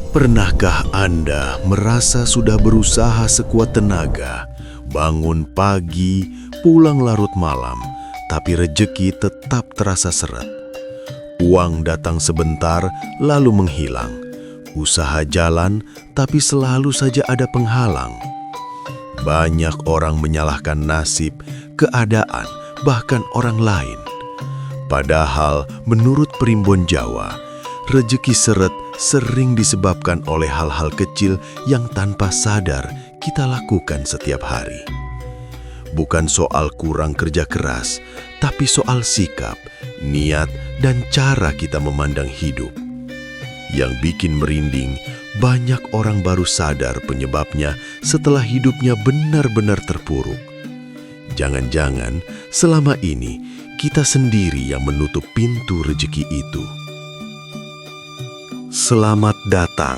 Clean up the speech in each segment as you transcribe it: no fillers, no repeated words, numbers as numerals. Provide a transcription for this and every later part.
Pernahkah Anda merasa sudah berusaha sekuat tenaga, bangun pagi, pulang larut malam, tapi rejeki tetap terasa seret? Uang datang sebentar, lalu menghilang. Usaha jalan, tapi selalu saja ada penghalang. Banyak orang menyalahkan nasib, keadaan, bahkan orang lain. Padahal menurut Primbon Jawa, rejeki seret sering disebabkan oleh hal-hal kecil yang tanpa sadar kita lakukan setiap hari. Bukan soal kurang kerja keras, tapi soal sikap, niat, dan cara kita memandang hidup. Yang bikin merinding, banyak orang baru sadar penyebabnya setelah hidupnya benar-benar terpuruk. Jangan-jangan selama ini kita sendiri yang menutup pintu rejeki itu. Selamat datang.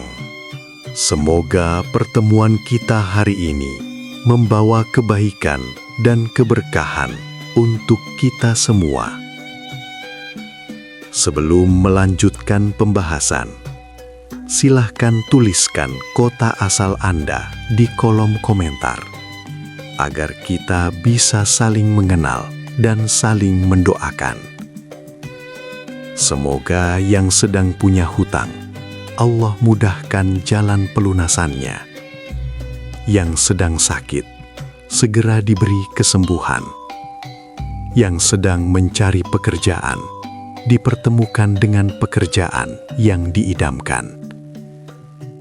Semoga pertemuan kita hari ini membawa kebaikan dan keberkahan untuk kita semua. Sebelum melanjutkan pembahasan, silahkan tuliskan kota asal Anda di kolom komentar agar kita bisa saling mengenal dan saling mendoakan. Semoga yang sedang punya hutang, Allah mudahkan jalan pelunasannya. Yang sedang sakit, segera diberi kesembuhan. Yang sedang mencari pekerjaan, dipertemukan dengan pekerjaan yang diidamkan.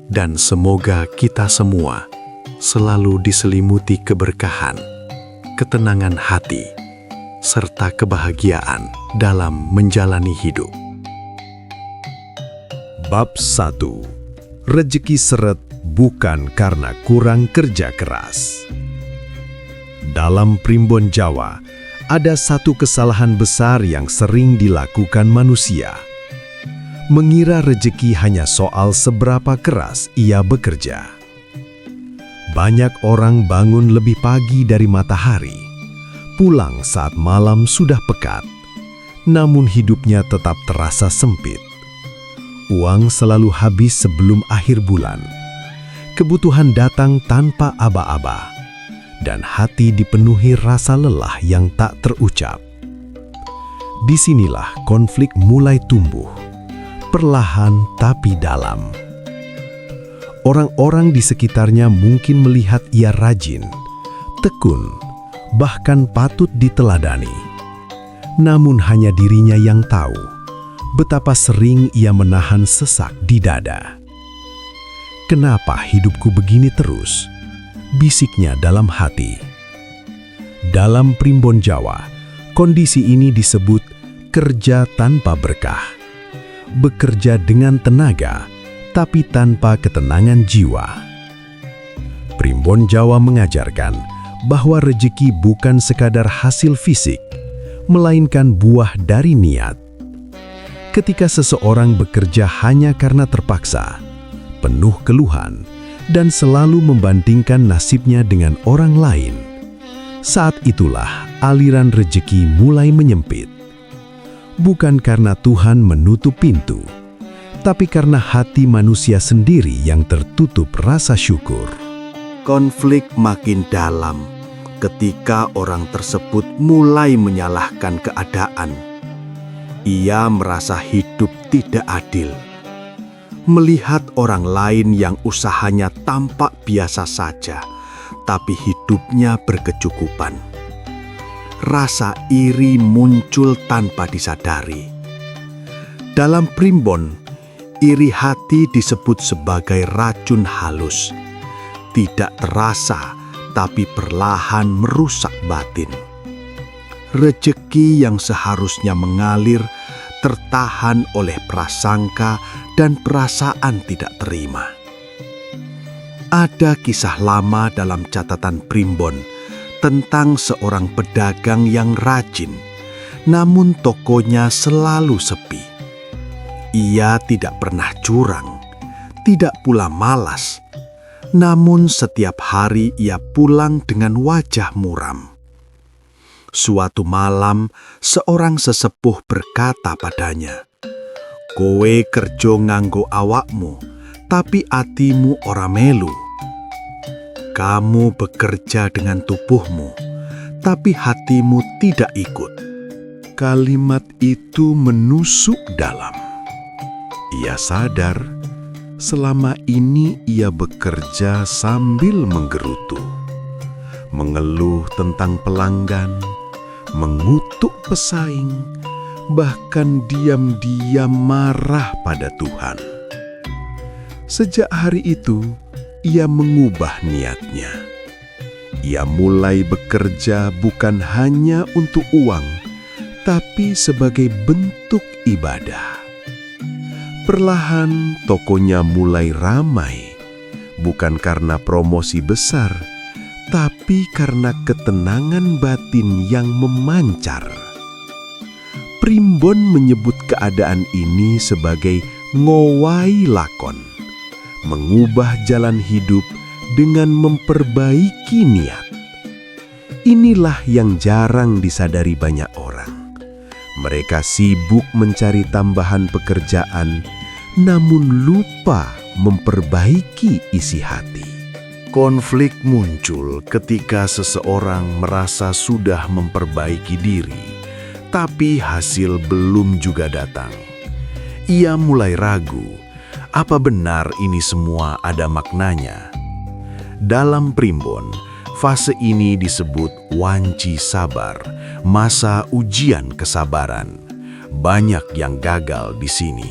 Dan semoga kita semua selalu diselimuti keberkahan, ketenangan hati, serta kebahagiaan dalam menjalani hidup. Bab 1. Rejeki seret bukan karena kurang kerja keras. Dalam Primbon Jawa, ada satu kesalahan besar yang sering dilakukan manusia. Mengira rejeki hanya soal seberapa keras ia bekerja. Banyak orang bangun lebih pagi dari matahari, pulang saat malam sudah pekat, namun hidupnya tetap terasa sempit. Uang selalu habis sebelum akhir bulan. Kebutuhan datang tanpa aba-aba, dan hati dipenuhi rasa lelah yang tak terucap. Disinilah konflik mulai tumbuh, perlahan tapi dalam. Orang-orang di sekitarnya mungkin melihat ia rajin, tekun, bahkan patut diteladani. Namun hanya dirinya yang tahu betapa sering ia menahan sesak di dada. "Kenapa hidupku begini terus?" bisiknya dalam hati. Dalam Primbon Jawa, kondisi ini disebut kerja tanpa berkah. Bekerja dengan tenaga, tapi tanpa ketenangan jiwa. Primbon Jawa mengajarkan bahwa rejeki bukan sekadar hasil fisik, melainkan buah dari niat. Ketika seseorang bekerja hanya karena terpaksa, penuh keluhan, dan selalu membandingkan nasibnya dengan orang lain, saat itulah aliran rejeki mulai menyempit. Bukan karena Tuhan menutup pintu, tapi karena hati manusia sendiri yang tertutup rasa syukur. Konflik makin dalam ketika orang tersebut mulai menyalahkan keadaan. Ia merasa hidup tidak adil. Melihat orang lain yang usahanya tampak biasa saja, tapi hidupnya berkecukupan. Rasa iri muncul tanpa disadari. Dalam Primbon, iri hati disebut sebagai racun halus. Tidak terasa, tapi perlahan merusak batin. Rejeki yang seharusnya mengalir tertahan oleh prasangka dan perasaan tidak terima. Ada kisah lama dalam catatan Primbon tentang seorang pedagang yang rajin, namun tokonya selalu sepi. Ia tidak pernah curang, tidak pula malas, namun setiap hari ia pulang dengan wajah muram. Suatu malam, seorang sesepuh berkata padanya, "Kowe kerja nganggo awakmu, tapi atimu ora melu. Kamu bekerja dengan tubuhmu, tapi hatimu tidak ikut. Kalimat itu menusuk dalam. Ia sadar selama ini ia bekerja sambil menggerutu, mengeluh tentang pelanggan, mengutuk pesaing, bahkan diam-diam marah pada Tuhan. Sejak hari itu, ia mengubah niatnya. Ia mulai bekerja bukan hanya untuk uang, tapi sebagai bentuk ibadah. Perlahan tokonya mulai ramai, bukan karena promosi besar, tapi karena ketenangan batin yang memancar. Primbon menyebut keadaan ini sebagai ngowai lakon, mengubah jalan hidup dengan memperbaiki niat. Inilah yang jarang disadari banyak orang. Mereka sibuk mencari tambahan pekerjaan, namun lupa memperbaiki isi hati. Konflik muncul ketika seseorang merasa sudah memperbaiki diri, tapi hasil belum juga datang. Ia mulai ragu, apa benar ini semua ada maknanya? Dalam Primbon, fase ini disebut wanci sabar, masa ujian kesabaran. Banyak yang gagal di sini.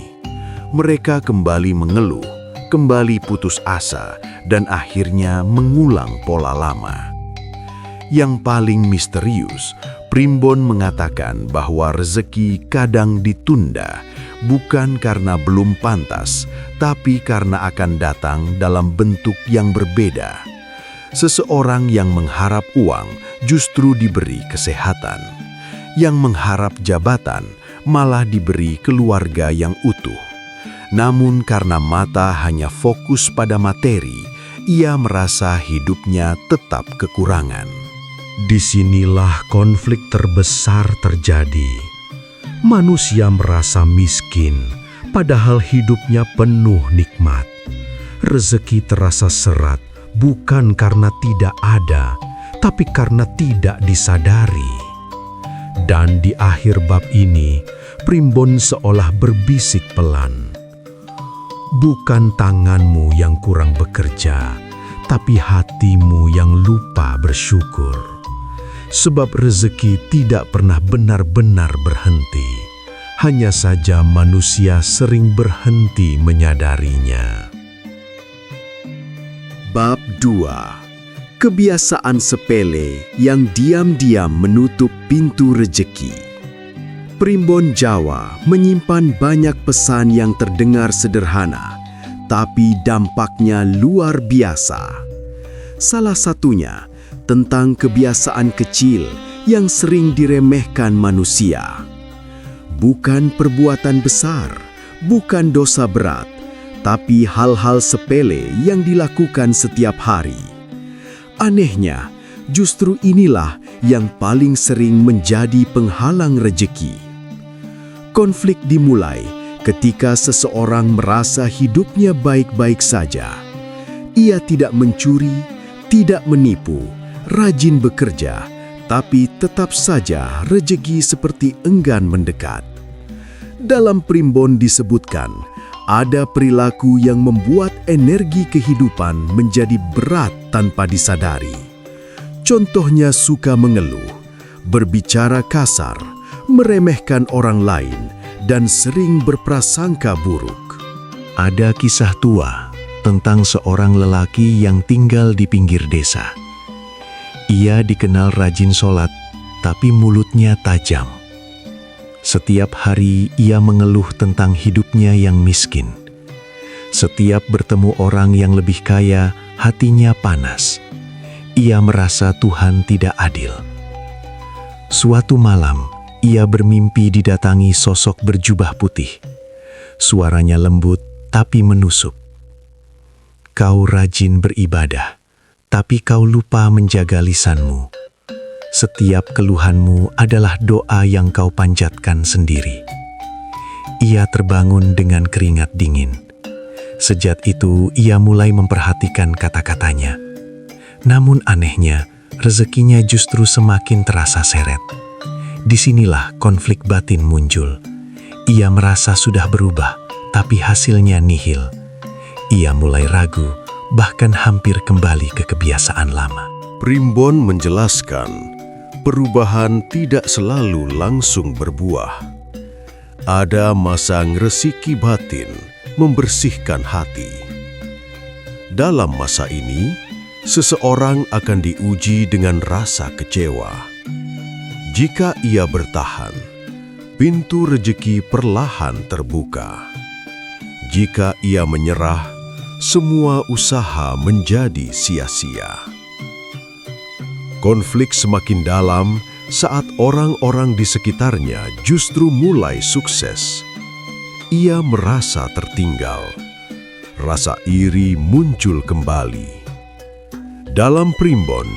Mereka kembali mengeluh, kembali putus asa, dan akhirnya mengulang pola lama. Yang paling misterius, Primbon mengatakan bahwa rezeki kadang ditunda, bukan karena belum pantas, tapi karena akan datang dalam bentuk yang berbeda. Seseorang yang mengharap uang justru diberi kesehatan. Yang mengharap jabatan malah diberi keluarga yang utuh. Namun karena mata hanya fokus pada materi, ia merasa hidupnya tetap kekurangan. Disinilah konflik terbesar terjadi. Manusia merasa miskin, padahal hidupnya penuh nikmat. Rezeki terasa serat, bukan karena tidak ada, tapi karena tidak disadari. Dan di akhir bab ini, Primbon seolah berbisik pelan. Bukan tanganmu yang kurang bekerja, tapi hatimu yang lupa bersyukur. Sebab rezeki tidak pernah benar-benar berhenti. Hanya saja manusia sering berhenti menyadarinya. Bab 2. Kebiasaan sepele yang diam-diam menutup pintu rezeki. Primbon Jawa menyimpan banyak pesan yang terdengar sederhana, tapi dampaknya luar biasa. Salah satunya tentang kebiasaan kecil yang sering diremehkan manusia. Bukan perbuatan besar, bukan dosa berat, tapi hal-hal sepele yang dilakukan setiap hari. Anehnya, justru inilah yang paling sering menjadi penghalang rezeki. Konflik dimulai ketika seseorang merasa hidupnya baik-baik saja. Ia tidak mencuri, tidak menipu, rajin bekerja, tapi tetap saja rezeki seperti enggan mendekat. Dalam Primbon disebutkan, ada perilaku yang membuat energi kehidupan menjadi berat tanpa disadari. Contohnya suka mengeluh, berbicara kasar, meremehkan orang lain, dan sering berprasangka buruk. Ada kisah tua tentang seorang lelaki yang tinggal di pinggir desa. Ia dikenal rajin sholat, tapi mulutnya tajam. Setiap hari ia mengeluh tentang hidupnya yang miskin. Setiap bertemu orang yang lebih kaya, hatinya panas. Ia merasa Tuhan tidak adil. Suatu malam, ia bermimpi didatangi sosok berjubah putih. Suaranya lembut tapi menusuk. Kau rajin beribadah, tapi kau lupa menjaga lisanmu. Setiap keluhanmu adalah doa yang kau panjatkan sendiri. Ia terbangun dengan keringat dingin. Sejak itu ia mulai memperhatikan kata-katanya. Namun anehnya, rezekinya justru semakin terasa seret. Disinilah konflik batin muncul. Ia merasa sudah berubah, tapi hasilnya nihil. Ia mulai ragu, bahkan hampir kembali ke kebiasaan lama. Primbon menjelaskan, perubahan tidak selalu langsung berbuah. Ada masa ngresiki batin, membersihkan hati. Dalam masa ini, seseorang akan diuji dengan rasa kecewa. Jika ia bertahan, pintu rejeki perlahan terbuka. Jika ia menyerah, semua usaha menjadi sia-sia. Konflik semakin dalam saat orang-orang di sekitarnya justru mulai sukses. Ia merasa tertinggal. Rasa iri muncul kembali. Dalam Primbon,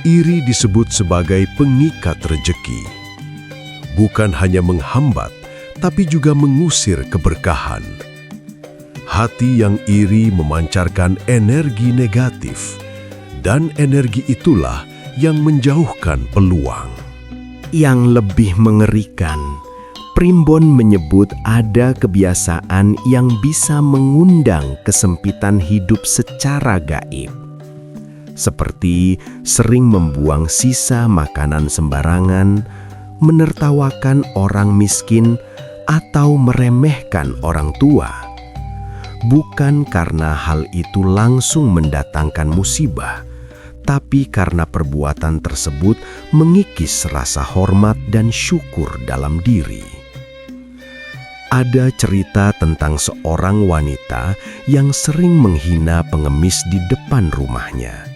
iri disebut sebagai pengikat rejeki. Bukan hanya menghambat, tapi juga mengusir keberkahan. Hati yang iri memancarkan energi negatif, dan energi itulah yang menjauhkan peluang. Yang lebih mengerikan, Primbon menyebut ada kebiasaan yang bisa mengundang kesempitan hidup secara gaib. Seperti sering membuang sisa makanan sembarangan, menertawakan orang miskin, atau meremehkan orang tua. Bukan karena hal itu langsung mendatangkan musibah, tapi karena perbuatan tersebut mengikis rasa hormat dan syukur dalam diri. Ada cerita tentang seorang wanita yang sering menghina pengemis di depan rumahnya.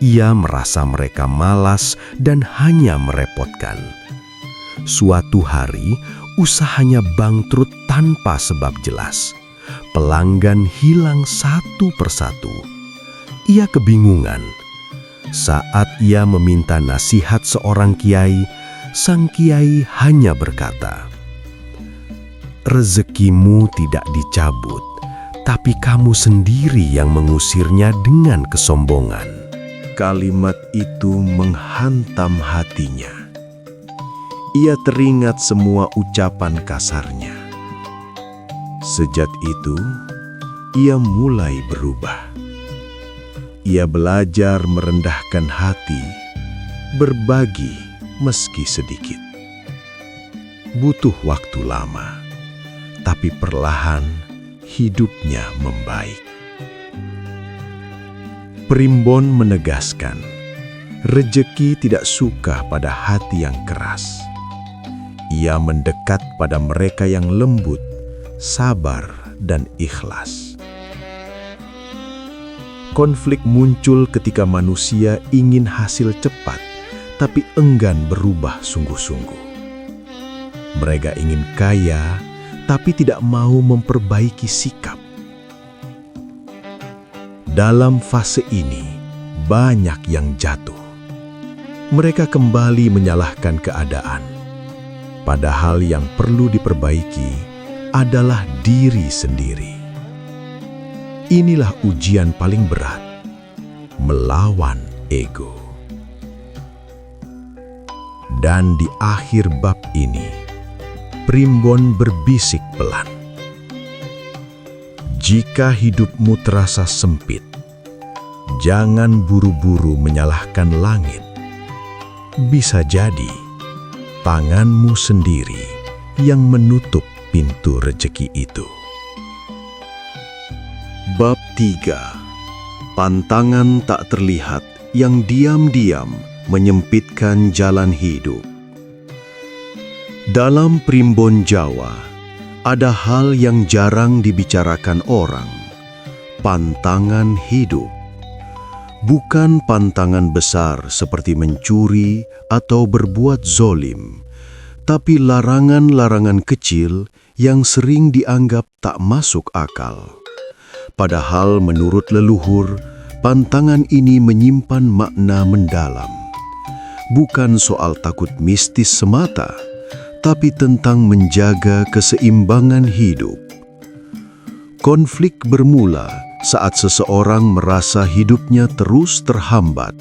Ia merasa mereka malas dan hanya merepotkan. Suatu hari, usahanya bangkrut tanpa sebab jelas. Pelanggan hilang satu persatu. Ia kebingungan. Saat ia meminta nasihat seorang kiai, sang kiai hanya berkata, "Rezekimu tidak dicabut, tapi kamu sendiri yang mengusirnya dengan kesombongan." Kalimat itu menghantam hatinya. Ia teringat semua ucapan kasarnya. Sejak itu, ia mulai berubah. Ia belajar merendahkan hati, berbagi meski sedikit. Butuh waktu lama, tapi perlahan hidupnya membaik. Primbon menegaskan, rejeki tidak suka pada hati yang keras. Ia mendekat pada mereka yang lembut, sabar, dan ikhlas. Konflik muncul ketika manusia ingin hasil cepat, tapi enggan berubah sungguh-sungguh. Mereka ingin kaya, tapi tidak mau memperbaiki sikap. Dalam fase ini, banyak yang jatuh. Mereka kembali menyalahkan keadaan. Padahal yang perlu diperbaiki adalah diri sendiri. Inilah ujian paling berat, melawan ego. Dan di akhir bab ini, Primbon berbisik pelan. Jika hidupmu terasa sempit, jangan buru-buru menyalahkan langit. Bisa jadi, tanganmu sendiri yang menutup pintu rejeki itu. Bab 3. Pantangan tak terlihat yang diam-diam menyempitkan jalan hidup. Dalam Primbon Jawa, ada hal yang jarang dibicarakan orang, pantangan hidup. Bukan pantangan besar seperti mencuri atau berbuat zolim, tapi larangan-larangan kecil yang sering dianggap tak masuk akal. Padahal menurut leluhur, pantangan ini menyimpan makna mendalam. Bukan soal takut mistis semata, tapi tentang menjaga keseimbangan hidup. Konflik bermula saat seseorang merasa hidupnya terus terhambat.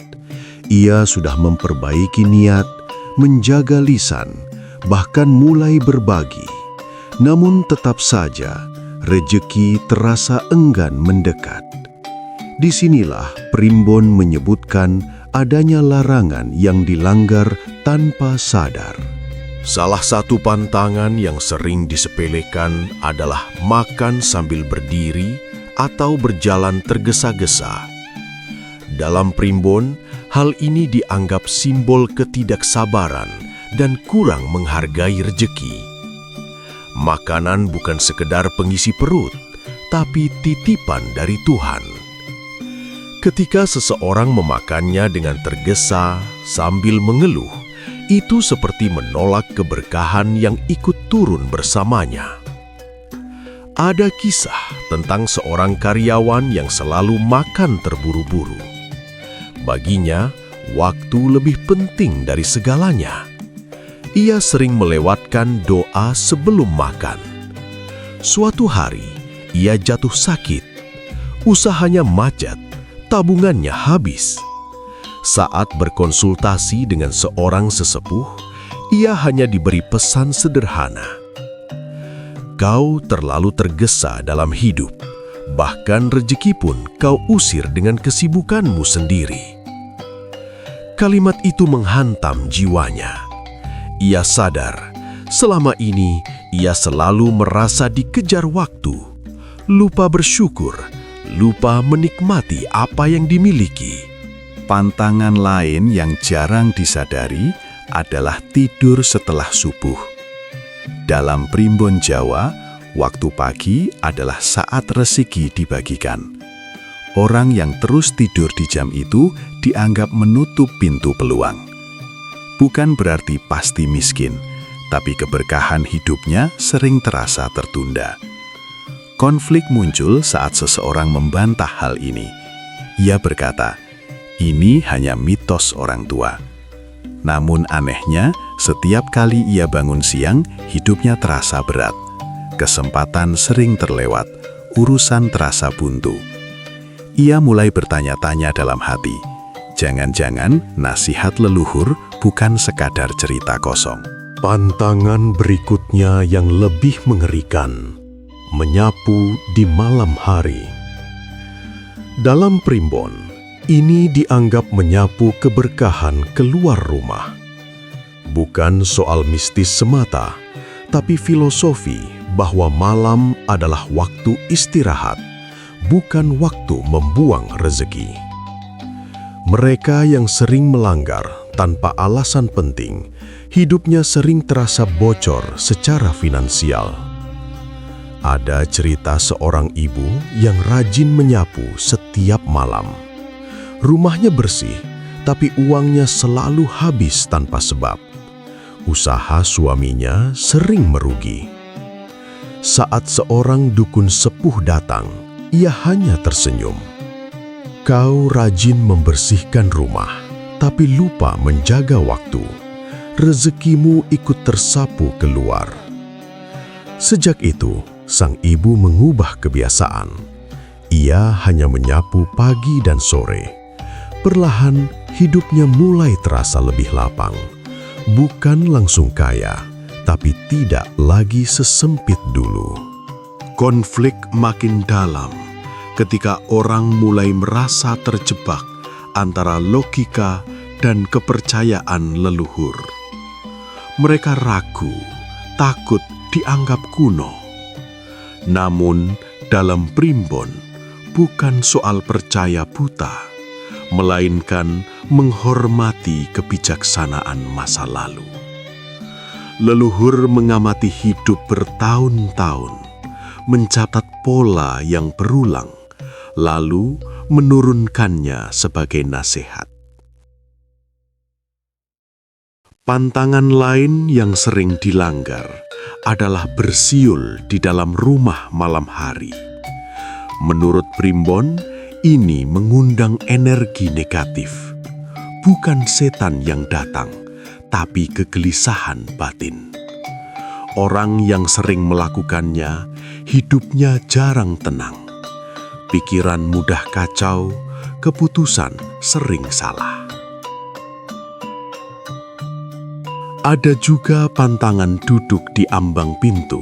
Ia sudah memperbaiki niat, menjaga lisan, bahkan mulai berbagi. Namun tetap saja, rejeki terasa enggan mendekat. Disinilah Primbon menyebutkan adanya larangan yang dilanggar tanpa sadar. Salah satu pantangan yang sering disepelekan adalah makan sambil berdiri atau berjalan tergesa-gesa. Dalam Primbon, hal ini dianggap simbol ketidaksabaran dan kurang menghargai rejeki. Makanan bukan sekedar pengisi perut, tapi titipan dari Tuhan. Ketika seseorang memakannya dengan tergesa sambil mengeluh, itu seperti menolak keberkahan yang ikut turun bersamanya. Ada kisah tentang seorang karyawan yang selalu makan terburu-buru. Baginya, waktu lebih penting dari segalanya. Ia sering melewatkan doa sebelum makan. Suatu hari, ia jatuh sakit. Usahanya macet, tabungannya habis. Saat berkonsultasi dengan seorang sesepuh, ia hanya diberi pesan sederhana. Kau terlalu tergesa dalam hidup, bahkan rezeki pun kau usir dengan kesibukanmu sendiri. Kalimat itu menghantam jiwanya. Ia sadar, selama ini ia selalu merasa dikejar waktu, lupa bersyukur, lupa menikmati apa yang dimiliki. Pantangan lain yang jarang disadari adalah tidur setelah subuh. Dalam Primbon Jawa, waktu pagi adalah saat rezeki dibagikan. Orang yang terus tidur di jam itu dianggap menutup pintu peluang. Bukan berarti pasti miskin, tapi keberkahan hidupnya sering terasa tertunda. Konflik muncul saat seseorang membantah hal ini. Ia berkata, "Ini hanya mitos orang tua." Namun anehnya, setiap kali ia bangun siang, hidupnya terasa berat. Kesempatan sering terlewat, urusan terasa buntu. Ia mulai bertanya-tanya dalam hati, jangan-jangan nasihat leluhur bukan sekadar cerita kosong. Pantangan berikutnya yang lebih mengerikan, menyapu di malam hari. Dalam Primbon, ini dianggap menyapu keberkahan keluar rumah. Bukan soal mistis semata, tapi filosofi bahwa malam adalah waktu istirahat, bukan waktu membuang rezeki. Mereka yang sering melanggar tanpa alasan penting, hidupnya sering terasa bocor secara finansial. Ada cerita seorang ibu yang rajin menyapu setiap malam. Rumahnya bersih, tapi uangnya selalu habis tanpa sebab. Usaha suaminya sering merugi. Saat seorang dukun sepuh datang, ia hanya tersenyum. Kau rajin membersihkan rumah, tapi lupa menjaga waktu. Rezekimu ikut tersapu keluar. Sejak itu, sang ibu mengubah kebiasaan. Ia hanya menyapu pagi dan sore. Perlahan, hidupnya mulai terasa lebih lapang. Bukan langsung kaya, tapi tidak lagi sesempit dulu. Konflik makin dalam ketika orang mulai merasa terjebak antara logika dan kepercayaan leluhur. Mereka ragu, takut dianggap kuno. Namun, dalam Primbon, bukan soal percaya buta, melainkan menghormati kebijaksanaan masa lalu. Leluhur mengamati hidup bertahun-tahun, mencatat pola yang berulang, lalu menurunkannya sebagai nasihat. Pantangan lain yang sering dilanggar adalah bersiul di dalam rumah malam hari. Menurut Primbon, ini mengundang energi negatif. Bukan setan yang datang, tapi kegelisahan batin. Orang yang sering melakukannya hidupnya jarang tenang. Pikiran mudah kacau, keputusan sering salah. Ada juga pantangan duduk di ambang pintu.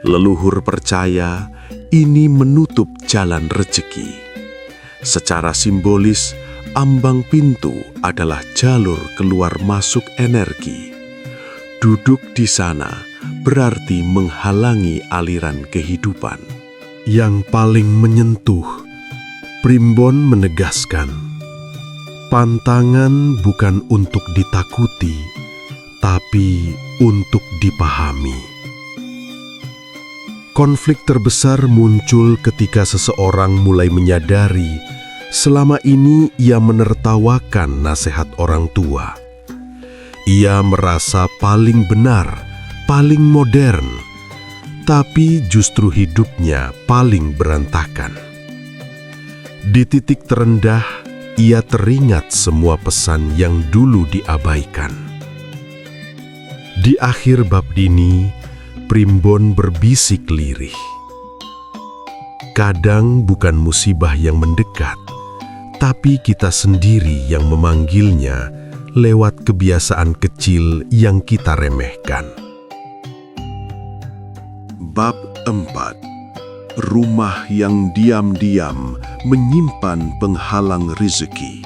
Leluhur percaya ini menutup jalan rezeki. Secara simbolis, ambang pintu adalah jalur keluar masuk energi. Duduk di sana berarti menghalangi aliran kehidupan. Yang paling menyentuh, Primbon menegaskan, pantangan bukan untuk ditakuti, tapi untuk dipahami. Konflik terbesar muncul ketika seseorang mulai menyadari selama ini ia menertawakan nasihat orang tua. Ia merasa paling benar, paling modern, tapi justru hidupnya paling berantakan. Di titik terendah, ia teringat semua pesan yang dulu diabaikan. Di akhir bab ini, Primbon berbisik lirih. Kadang bukan musibah yang mendekat, tapi kita sendiri yang memanggilnya lewat kebiasaan kecil yang kita remehkan. Bab 4. Rumah yang diam-diam menyimpan penghalang rezeki.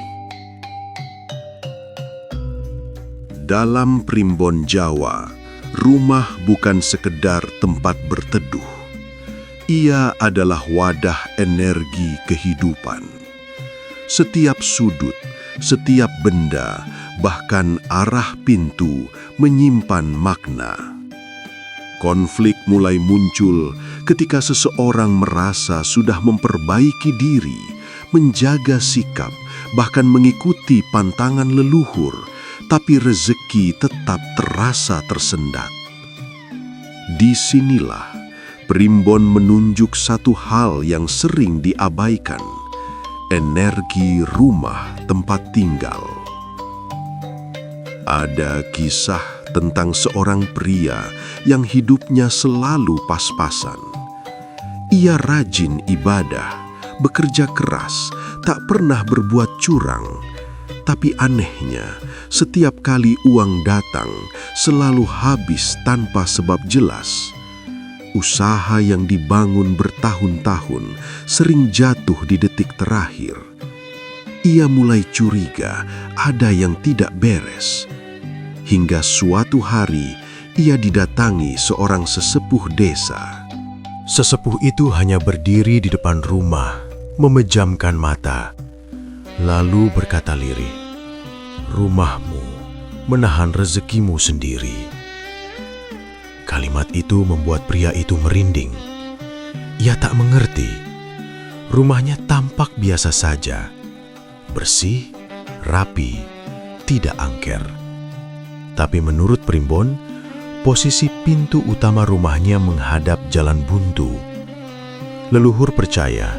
Dalam Primbon Jawa, rumah bukan sekedar tempat berteduh. Ia adalah wadah energi kehidupan. Setiap sudut, setiap benda, bahkan arah pintu menyimpan makna. Konflik mulai muncul ketika seseorang merasa sudah memperbaiki diri, menjaga sikap, bahkan mengikuti pantangan leluhur, tapi rezeki tetap terasa tersendat. Disinilah Primbon menunjuk satu hal yang sering diabaikan, energi rumah tempat tinggal. Ada kisah tentang seorang pria yang hidupnya selalu pas-pasan. Ia rajin ibadah, bekerja keras, tak pernah berbuat curang. Tapi anehnya, setiap kali uang datang, selalu habis tanpa sebab jelas. Usaha yang dibangun bertahun-tahun sering jatuh di detik terakhir. Ia mulai curiga ada yang tidak beres. Hingga suatu hari, ia didatangi seorang sesepuh desa. Sesepuh itu hanya berdiri di depan rumah, memejamkan mata, lalu berkata lirih, "Rumahmu menahan rezekimu sendiri." Kalimat itu membuat pria itu merinding. Ia tak mengerti. Rumahnya tampak biasa saja, bersih, rapi, tidak angker. Tapi menurut Primbon, posisi pintu utama rumahnya menghadap jalan buntu. Leluhur percaya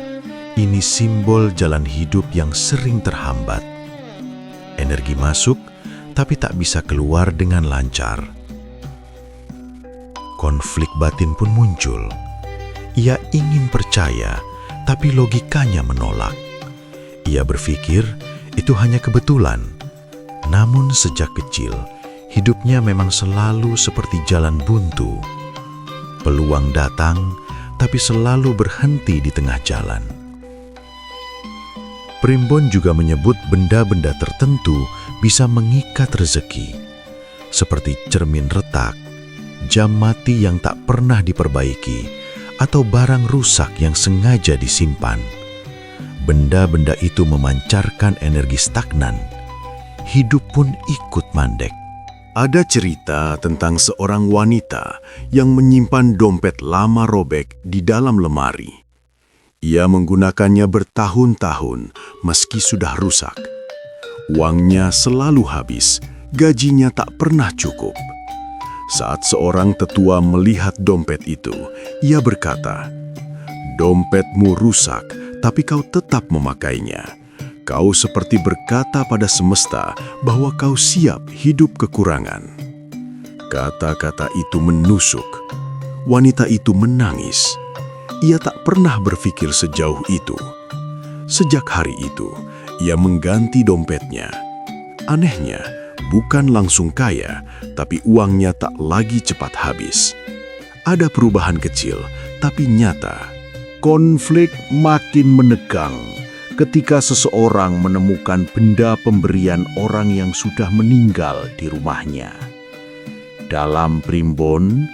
ini simbol jalan hidup yang sering terhambat. Energi masuk, tapi tak bisa keluar dengan lancar. Konflik batin pun muncul. Ia ingin percaya, tapi logikanya menolak. Ia berpikir itu hanya kebetulan. Namun sejak kecil, hidupnya memang selalu seperti jalan buntu. Peluang datang, tapi selalu berhenti di tengah jalan. Primbon juga menyebut benda-benda tertentu bisa mengikat rezeki, seperti cermin retak, jam mati yang tak pernah diperbaiki, atau barang rusak yang sengaja disimpan. Benda-benda itu memancarkan energi stagnan. Hidup pun ikut mandek. Ada cerita tentang seorang wanita yang menyimpan dompet lama robek di dalam lemari. Ia menggunakannya bertahun-tahun meski sudah rusak. Uangnya selalu habis, gajinya tak pernah cukup. Saat seorang tetua melihat dompet itu, ia berkata, "Dompetmu rusak, tapi kau tetap memakainya. Kau seperti berkata pada semesta bahwa kau siap hidup kekurangan." Kata-kata itu menusuk. Wanita itu menangis. Ia tak pernah berpikir sejauh itu. Sejak hari itu, ia mengganti dompetnya. Anehnya, bukan langsung kaya, tapi uangnya tak lagi cepat habis. Ada perubahan kecil, tapi nyata. Konflik makin menegang ketika seseorang menemukan benda pemberian orang yang sudah meninggal di rumahnya. Dalam primbon,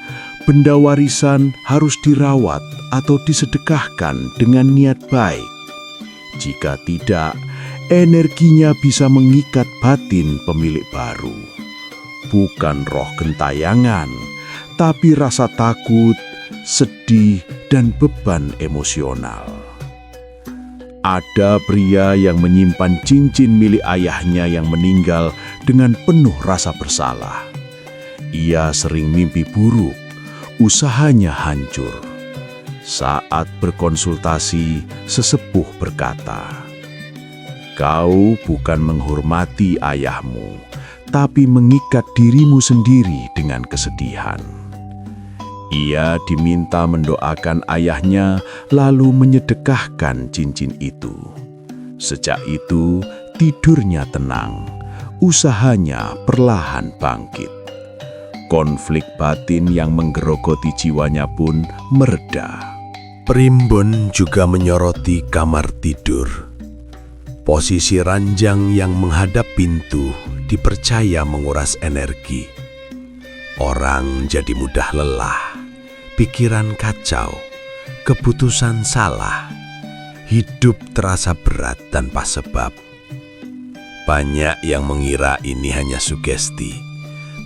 benda warisan harus dirawat atau disedekahkan dengan niat baik. Jika tidak, energinya bisa mengikat batin pemilik baru. Bukan roh gentayangan, tapi rasa takut, sedih, dan beban emosional. Ada pria yang menyimpan cincin milik ayahnya yang meninggal dengan penuh rasa bersalah. Ia sering mimpi buruk, usahanya hancur. Saat berkonsultasi, sesepuh berkata, "Kau bukan menghormati ayahmu, tapi mengikat dirimu sendiri dengan kesedihan." Ia diminta mendoakan ayahnya, lalu menyedekahkan cincin itu. Sejak itu, tidurnya tenang, usahanya perlahan bangkit. Konflik batin yang menggerogoti jiwanya pun mereda. Primbon juga menyoroti kamar tidur. Posisi ranjang yang menghadap pintu dipercaya menguras energi. Orang jadi mudah lelah, pikiran kacau, keputusan salah, hidup terasa berat tanpa sebab. Banyak yang mengira ini hanya sugesti,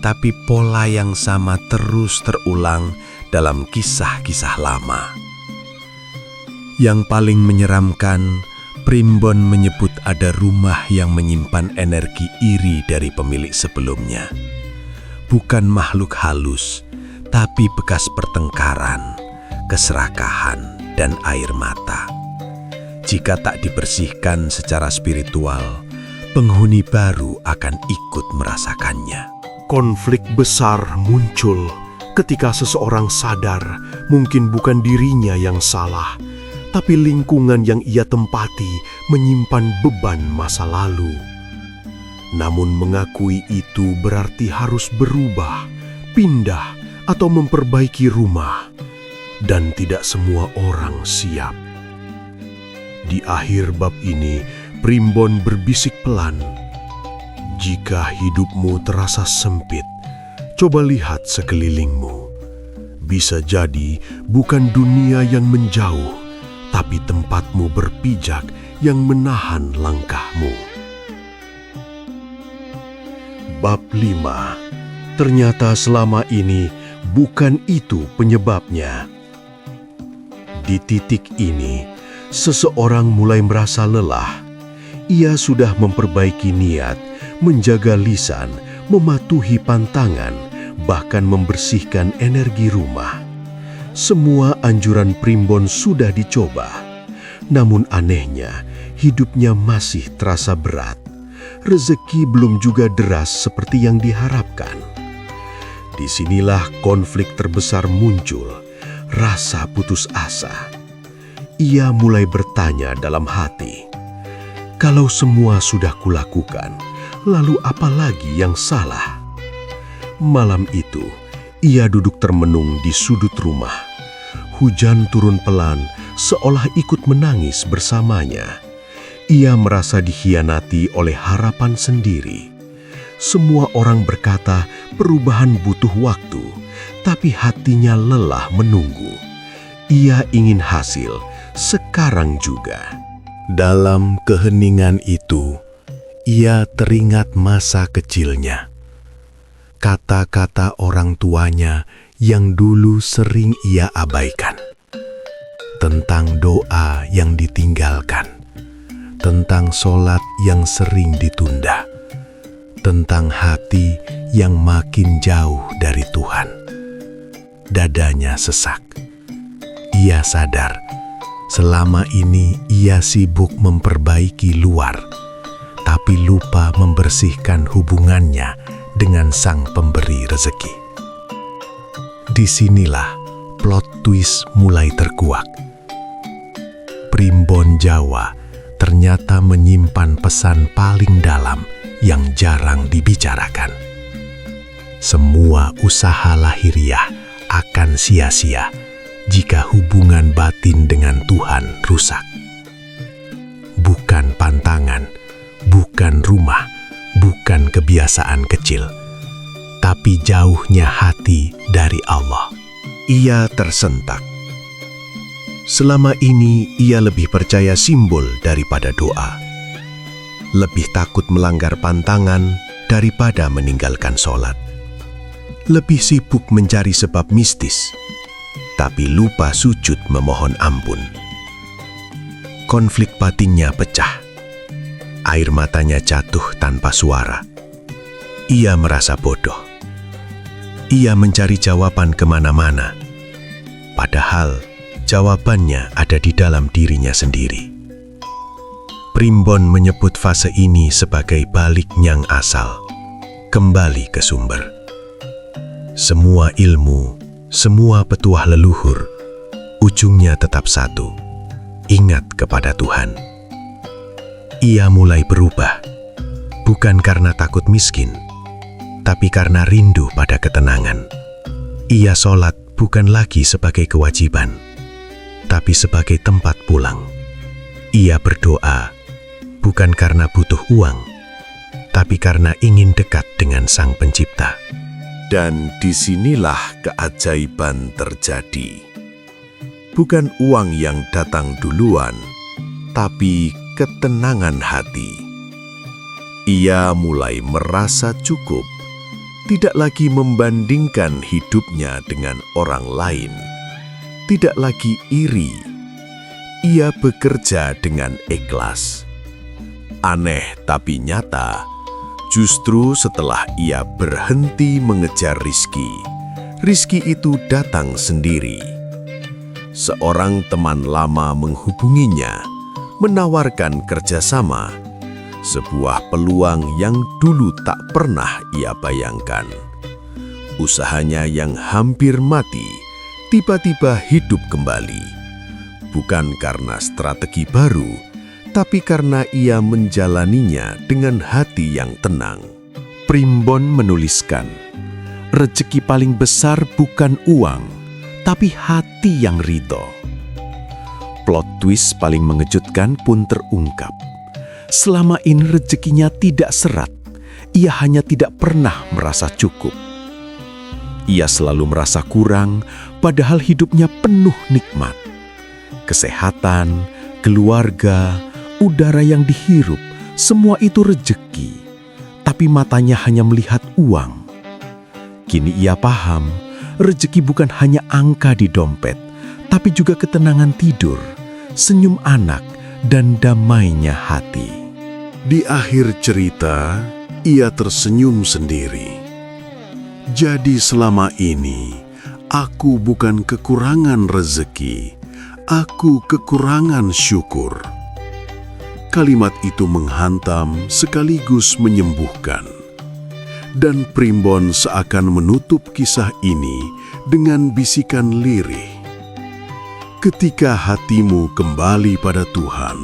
tapi pola yang sama terus terulang dalam kisah-kisah lama. Yang paling menyeramkan, Primbon menyebut ada rumah yang menyimpan energi iri dari pemilik sebelumnya. Bukan makhluk halus, tapi bekas pertengkaran, keserakahan, dan air mata. Jika tak dibersihkan secara spiritual, penghuni baru akan ikut merasakannya. Konflik besar muncul ketika seseorang sadar mungkin bukan dirinya yang salah, tapi lingkungan yang ia tempati menyimpan beban masa lalu. Namun mengakui itu berarti harus berubah, pindah, atau memperbaiki rumah, dan tidak semua orang siap. Di akhir bab ini, Primbon berbisik pelan. Jika hidupmu terasa sempit, coba lihat sekelilingmu. Bisa jadi bukan dunia yang menjauh, tapi tempatmu berpijak yang menahan langkahmu. Bab 5. Ternyata selama ini bukan itu penyebabnya. Di titik ini, seseorang mulai merasa lelah. Ia sudah memperbaiki niat, menjaga lisan, mematuhi pantangan, bahkan membersihkan energi rumah. Semua anjuran Primbon sudah dicoba. Namun anehnya, hidupnya masih terasa berat. Rezeki belum juga deras seperti yang diharapkan. Disinilah konflik terbesar muncul, rasa putus asa. Ia mulai bertanya dalam hati, kalau semua sudah kulakukan, lalu apa lagi yang salah? Malam itu, ia duduk termenung di sudut rumah. Hujan turun pelan, seolah ikut menangis bersamanya. Ia merasa dikhianati oleh harapan sendiri. Semua orang berkata perubahan butuh waktu, tapi hatinya lelah menunggu. Ia ingin hasil sekarang juga. Dalam keheningan itu, ia teringat masa kecilnya. Kata-kata orang tuanya yang dulu sering ia abaikan. Tentang doa yang ditinggalkan. Tentang sholat yang sering ditunda. Tentang hati yang makin jauh dari Tuhan. Dadanya sesak. Ia sadar, selama ini ia sibuk memperbaiki luar, tapi lupa membersihkan hubungannya dengan Sang Pemberi rezeki. Disinilah plot twist mulai terkuak. Primbon Jawa ternyata menyimpan pesan paling dalam yang jarang dibicarakan. Semua usaha lahiriah akan sia-sia jika hubungan batin dengan Tuhan rusak. Bukan pantangan, bukan rumah, bukan kebiasaan kecil, tapi jauhnya hati dari Allah. Ia tersentak. Selama ini ia lebih percaya simbol daripada doa. Lebih takut melanggar pantangan daripada meninggalkan sholat. Lebih sibuk mencari sebab mistis, tapi lupa sujud memohon ampun. Konflik batinnya pecah. Air matanya jatuh tanpa suara. Ia merasa bodoh. Ia mencari jawaban kemana-mana. Padahal jawabannya ada di dalam dirinya sendiri. Primbon menyebut fase ini sebagai balik nyang asal, kembali ke sumber. Semua ilmu, semua petuah leluhur, ujungnya tetap satu, ingat kepada Tuhan. Ia mulai berubah, bukan karena takut miskin, tapi karena rindu pada ketenangan. Ia sholat bukan lagi sebagai kewajiban, tapi sebagai tempat pulang. Ia berdoa bukan karena butuh uang, tapi karena ingin dekat dengan Sang Pencipta. Dan disinilah keajaiban terjadi. Bukan uang yang datang duluan, tapi ketenangan hati. Ia mulai merasa cukup, tidak lagi membandingkan hidupnya dengan orang lain, tidak lagi iri. Ia bekerja dengan ikhlas. Aneh tapi nyata, justru setelah ia berhenti mengejar rizki itu datang sendiri. Seorang teman lama menghubunginya, menawarkan kerjasama, sebuah peluang yang dulu tak pernah ia bayangkan. Usahanya yang hampir mati, tiba-tiba hidup kembali. Bukan karena strategi baru, tapi karena ia menjalaninya dengan hati yang tenang. Primbon menuliskan, rezeki paling besar bukan uang, tapi hati yang ridho. Plot twist paling mengejutkan pun terungkap. Selama ini rezekinya tidak serat, ia hanya tidak pernah merasa cukup. Ia selalu merasa kurang, padahal hidupnya penuh nikmat. Kesehatan, keluarga, udara yang dihirup, semua itu rezeki. Tapi matanya hanya melihat uang. Kini ia paham, rezeki bukan hanya angka di dompet, tapi juga ketenangan tidur, senyum anak, dan damainya hati. Di akhir cerita, ia tersenyum sendiri. Jadi selama ini, aku bukan kekurangan rezeki, aku kekurangan syukur. Kalimat itu menghantam sekaligus menyembuhkan. Dan Primbon seakan menutup kisah ini dengan bisikan lirih. Ketika hatimu kembali pada Tuhan,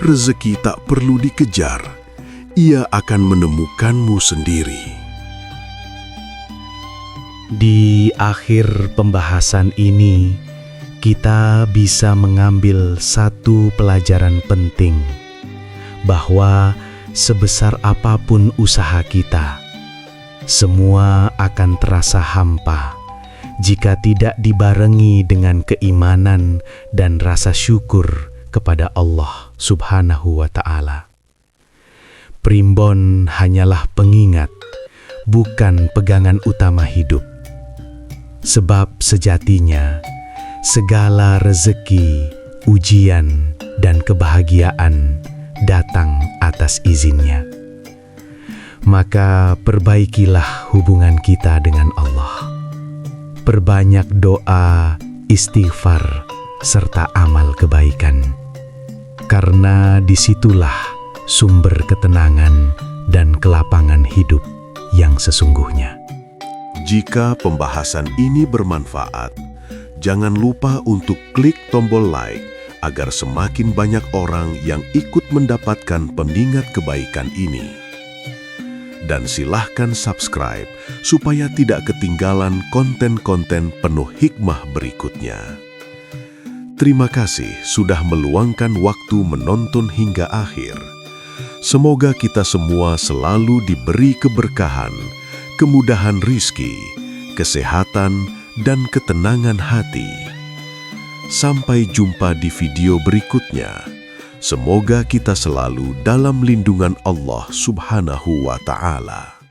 rezeki tak perlu dikejar, ia akan menemukanmu sendiri. Di akhir pembahasan ini, kita bisa mengambil satu pelajaran penting, bahwa sebesar apapun usaha kita, semua akan terasa hampa jika tidak dibarengi dengan keimanan dan rasa syukur kepada Allah Subhanahu wa Ta'ala. Primbon hanyalah pengingat, bukan pegangan utama hidup. Sebab sejatinya, segala rezeki, ujian, dan kebahagiaan datang atas izinnya. Maka perbaikilah hubungan kita dengan Allah. Perbanyak doa, istighfar, serta amal kebaikan. Karena disitulah sumber ketenangan dan kelapangan hidup yang sesungguhnya. Jika pembahasan ini bermanfaat, Jangan lupa untuk klik tombol like agar semakin banyak orang yang ikut mendapatkan pengingat kebaikan ini. Dan silahkan subscribe supaya tidak ketinggalan konten-konten penuh hikmah berikutnya. Terima kasih sudah meluangkan waktu menonton hingga akhir. Semoga kita semua selalu diberi keberkahan, kemudahan rizki, kesehatan, dan ketenangan hati. Sampai jumpa di video berikutnya. Semoga kita selalu dalam lindungan Allah Subhanahu wa Ta'ala.